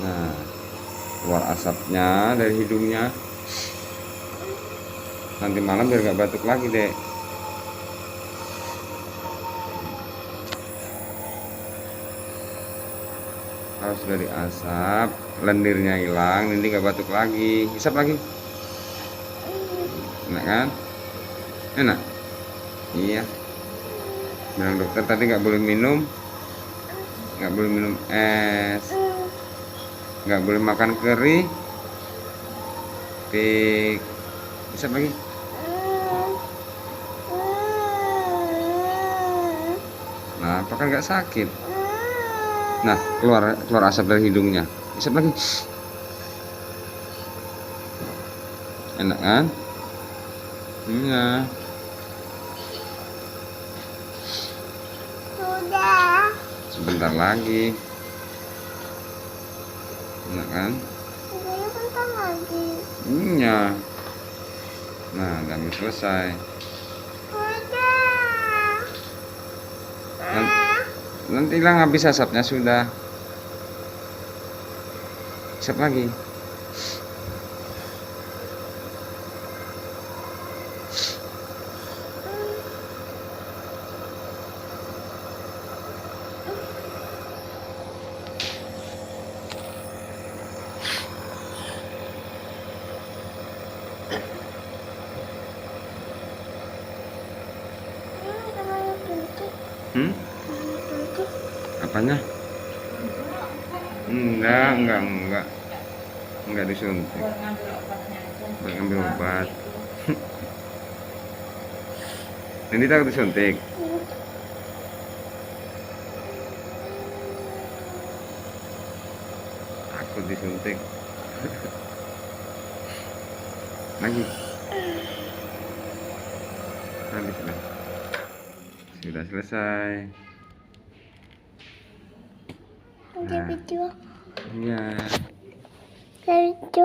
Nah, keluar asapnya dari hidungnya. Nanti malam biar gak batuk lagi, Dek. Harus dari asap, lendirnya hilang, ini gak batuk lagi. Hisap lagi. Enak kan? Enak? Iya. Bilang dokter tadi nggak boleh minum es, nggak boleh makan keripik. Hisap lagi. Nah, apakah nggak sakit? Nah, keluar asap dari hidungnya. Hisap lagi. Enak kan? Iya. Sudah. Sebentar lagi. Enak kan? Sebentar lagi. Iya. Nah, udah hampir selesai. Sudah. Nanti hilang habis asapnya sudah. Hisap lagi. Hmm? Apanya? Enggak disuntik. Buat ngambil obat. Ini takut disuntik. Takut disuntik. Lagi. Nanti sudah selesai. Ada video. Iya. Video.